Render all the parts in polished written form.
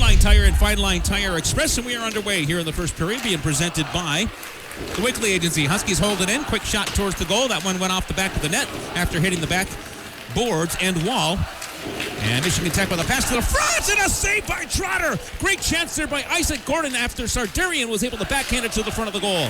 Line Tire and Fine Line Tire Express, and we are underway here in the first period, being presented by the Wickley Agency. Huskies hold it in. Quick shot towards the goal. That one went off the back of the net after hitting the back boards and wall. And Michigan Tech with a pass to the front and a save by Trotter. Great chance there by Isaac Gordon after Sardarian was able to backhand it to the front of the goal.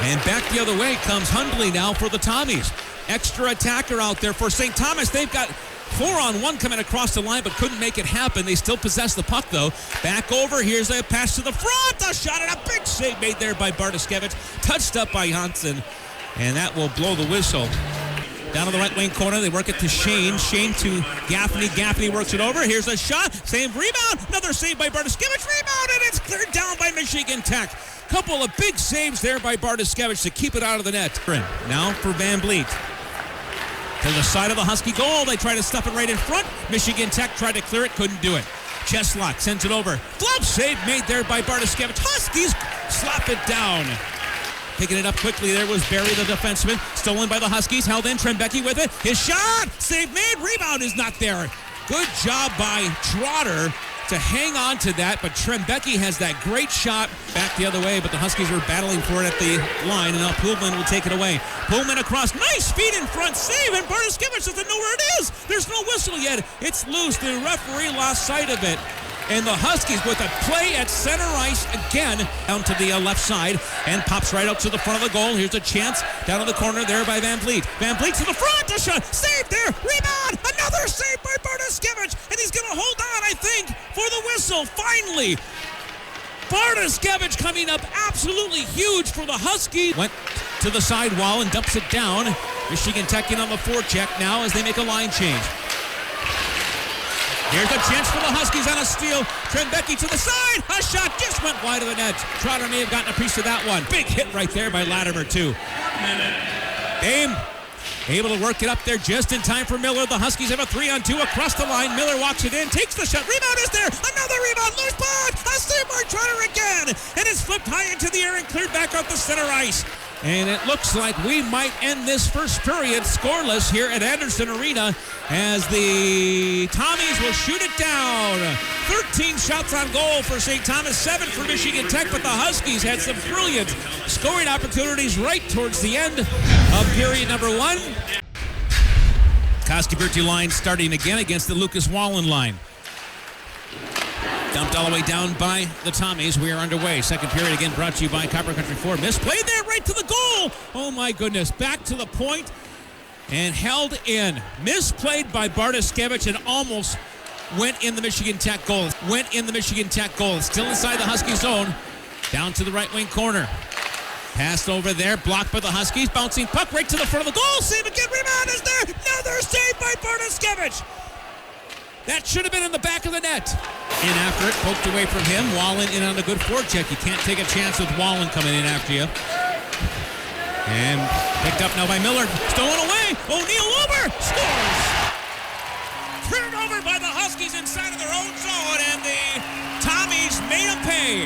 And back the other way comes Hundley now for the Tommies. Extra attacker out there for St. Thomas. They've got 4-on-1 coming across the line, but couldn't make it happen. They still possess the puck, though. Back over. Here's a pass to the front. A shot and a big save made there by Bartoskevich. Touched up by Hansen. And that will blow the whistle. Down to the right wing corner, they work it to Shane. Shane to Gaffney. Gaffney works it over. Here's a shot. Same rebound. Another save by Bartoskevich. Rebound, and it's cleared down by Michigan Tech. Couple of big saves there by Bartoskevich to keep it out of the net. Now for Van Vliet. To the side of the Husky goal. They try to stuff it right in front. Michigan Tech tried to clear it. Couldn't do it. Cheslock sends it over. Glove save made there by Bartoskevich. Huskies slap it down. Picking it up quickly there was Barry, the defenseman. Stolen by the Huskies. Held in. Trembecki with it. His shot. Save made. Rebound is not there. Good job by Trotter to hang on to that, but Trembecki has that great shot back the other way, but the Huskies were battling for it at the line, and now Pullman will take it away. Pullman across. Nice feed in front. Save, and Bartoskevich doesn't know where it is. There's no whistle yet. It's loose. The referee lost sight of it. And the Huskies with a play at center ice again down to the left side and pops right out to the front of the goal. Here's a chance down in the corner there by Van Vliet. Van Vliet to the front, a shot, save there, rebound, another save by Bartoskevich, and he's going to hold on, I think, for the whistle. Finally, Bartoskevich coming up absolutely huge for the Huskies. Went to the side wall and dumps it down. Michigan Tech in on the forecheck now as they make a line change. Here's a chance for the Huskies on a steal. Trembecki to the side. A shot just went wide of the net. Trotter may have gotten a piece of that one. Big hit right there by Latimer, too. Dame able to work it up there just in time for Miller. The Huskies have a 3-on-2 across the line. Miller walks it in, takes the shot. Rebound is there. Another rebound. Loose puck. A save by Trotter again. And it's flipped high into the air and cleared back out the center ice. And it looks like we might end this first period scoreless here at Anderson Arena as the Tommies will shoot it down. 13 shots on goal for St. Thomas, 7 for Michigan Tech, but the Huskies had some brilliant scoring opportunities right towards the end of period number 1. Koski-Berti line starting again against the Lucas Wallen line. Dumped all the way down by the Tommies. We are underway. Second period again brought to you by Copper Country Ford. Misplayed there right to the goal. Oh my goodness. Back to the point and held in. Misplayed by Bartoskevich and almost went in the Michigan Tech goal. It's still inside the Husky zone. Down to the right wing corner. Passed over there. Blocked by the Huskies. Bouncing puck right to the front of the goal. Save again. Rebound is there. Another save by Bartoskevich. That should have been in the back of the net. In after it, poked away from him. Wallen in on a good forecheck. You can't take a chance with Wallen coming in after you. And picked up now by Miller. Stolen away. O'Neill over. Scores. Turned over by the Huskies inside of their own zone, and the Tommies made them pay.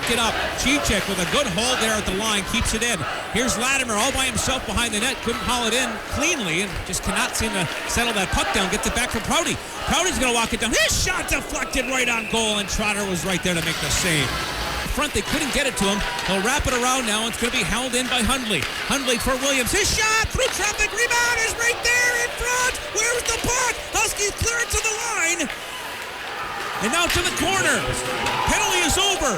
It up. CCHA with a good hold there at the line, keeps it in. Here's Latimer all by himself behind the net, couldn't haul it in cleanly and just cannot seem to settle that puck down. Gets it back for Prouty. Prouty's going to walk it down. His shot deflected right on goal, and Trotter was right there to make the save. Front, they couldn't get it to him. They'll wrap it around now. It's going to be held in by Hundley. Hundley for Williams. His shot through traffic. Rebound is right there in front. Where's the puck? Huskies clear it to the line. And now to the corner. Penalty is over.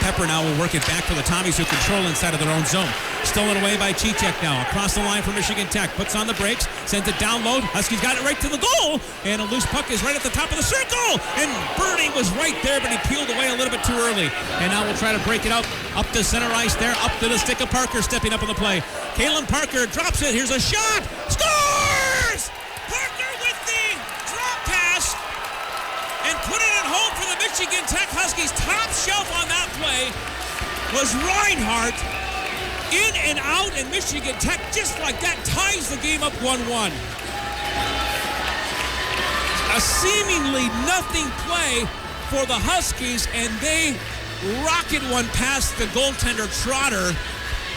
Pepper now will work it back for the Tommies, who control inside of their own zone. Stolen away by Cicek now. Across the line for Michigan Tech. Puts on the brakes. Sends it down low. Huskies got it right to the goal. And a loose puck is right at the top of the circle. And Birdie was right there, but he peeled away a little bit too early. And now we'll try to break it out. Up to center ice there. Up to the stick of Parker stepping up in the play. Kalen Parker drops it. Here's a shot. Scores! Parker with the drop pass. And put it at home for the Michigan Tech Huskies. Top shelf on that play was Reinhardt. In and out, and Michigan Tech, just like that, ties the game up 1-1. A seemingly nothing play for the Huskies, and they rocket one past the goaltender Trotter,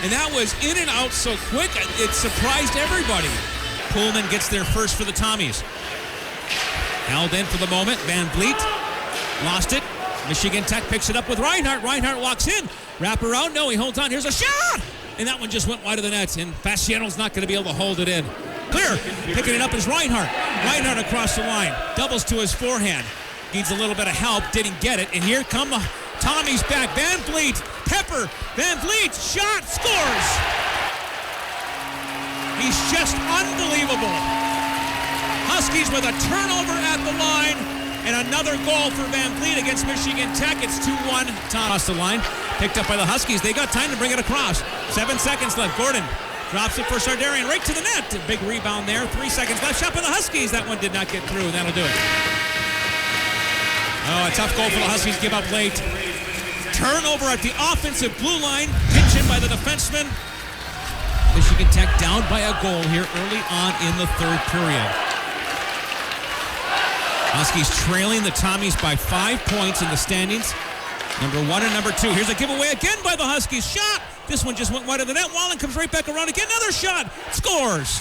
and that was in and out so quick, it surprised everybody. Pullman gets there first for the Tommies. Held in for the moment. Van Vliet lost it. Michigan Tech picks it up with Reinhardt. Reinhardt walks in. Wrap around. No, he holds on. Here's a shot. And that one just went wide of the net. And Fasciano's not going to be able to hold it in. Clear. Picking it up is Reinhardt. Reinhardt across the line. Doubles to his forehand. Needs a little bit of help. Didn't get it. And here come Tommies back. Van Vliet. Pepper. Van Vliet. Shot. Scores. He's just unbelievable. Huskies with a turnover at the line. And another goal for Van Vliet against Michigan Tech. It's 2-1. Across the line. Picked up by the Huskies. They got time to bring it across. 7 seconds left. Gordon drops it for Sardarian right to the net. A big rebound there. 3 seconds left. Shot by the Huskies. That one did not get through. That'll do it. Oh, a tough goal for the Huskies. Give up late. Turnover at the offensive blue line. Pitch in by the defenseman. Michigan Tech down by a goal here early on in the third period. Huskies trailing the Tommies by 5 points in the standings. Number 1 and number 2. Here's a giveaway again by the Huskies. Shot. This one just went wide of the net. Wallen comes right back around again. Another shot. Scores.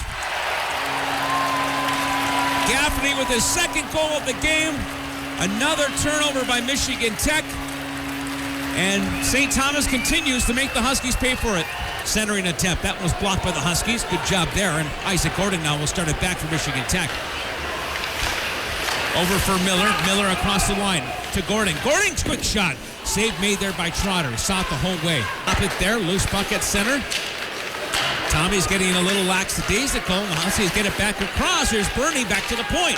Gaffney with his second goal of the game. Another turnover by Michigan Tech. And St. Thomas continues to make the Huskies pay for it. Centering attempt. That was blocked by the Huskies. Good job there. And Isaac Gordon now will start it back for Michigan Tech. Over for Miller. Miller across the line to Gordon. Gordon's quick shot. Save made there by Trotter. He saw it the whole way. Up it there. Loose puck at center. Tommy's getting a little lackadaisical. The Huskies get it back across. Here's Bernie back to the point.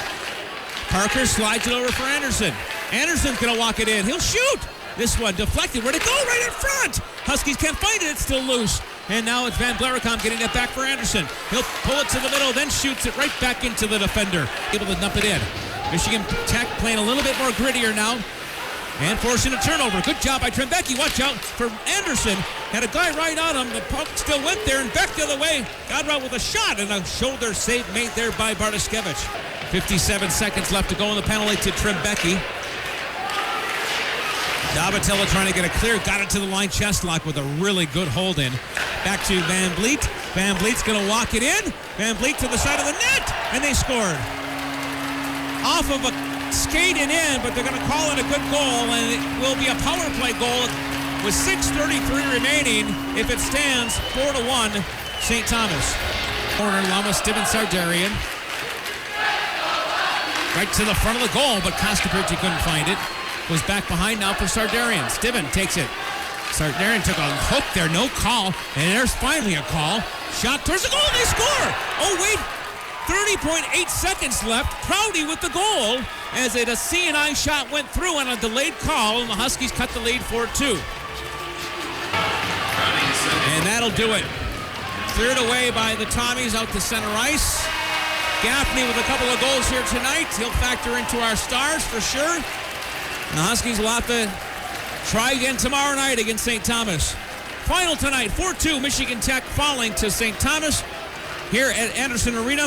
Parker slides it over for Anderson. Anderson's going to walk it in. He'll shoot. This one deflected. Where'd it go? Right in front. Huskies can't find it. It's still loose. And now it's Van Blaricom getting it back for Anderson. He'll pull it to the middle, then shoots it right back into the defender. Able to dump it in. Michigan Tech playing a little bit more grittier now. And forcing a turnover. Good job by Trembecki. Watch out for Anderson. Had a guy right on him. The puck still went there, and back the other way. Got out with a shot, and a shoulder save made there by Bartoskevich. 57 seconds left to go in the penalty to Trembecki. Davatella trying to get a clear. Got it to the line. Chest lock with a really good hold in. Back to Van Vliet. Van Vliet's going to walk it in. Van Vliet to the side of the net, and they scored. Off of a skating in, but they're going to call it a good goal, and it will be a power play goal with 6:33 remaining. If it stands 4-1, St. Thomas. Corner, Lama, Stiven, Sardarian. Right to the front of the goal, but Kostapici couldn't find it. Goes back behind now for Sardarian. Stiven takes it. Sardarian took a hook there, no call, and there's finally a call. Shot towards the goal, they score! Oh, wait! 30.8 seconds left. Prouty with the goal as a C&I shot went through on a delayed call, and the Huskies cut the lead 4-2. And that'll do it. Cleared away by the Tommies out to center ice. Gaffney with a couple of goals here tonight. He'll factor into our stars for sure. And the Huskies will have to try again tomorrow night against St. Thomas. Final tonight, 4-2, Michigan Tech falling to St. Thomas here at Anderson Arena.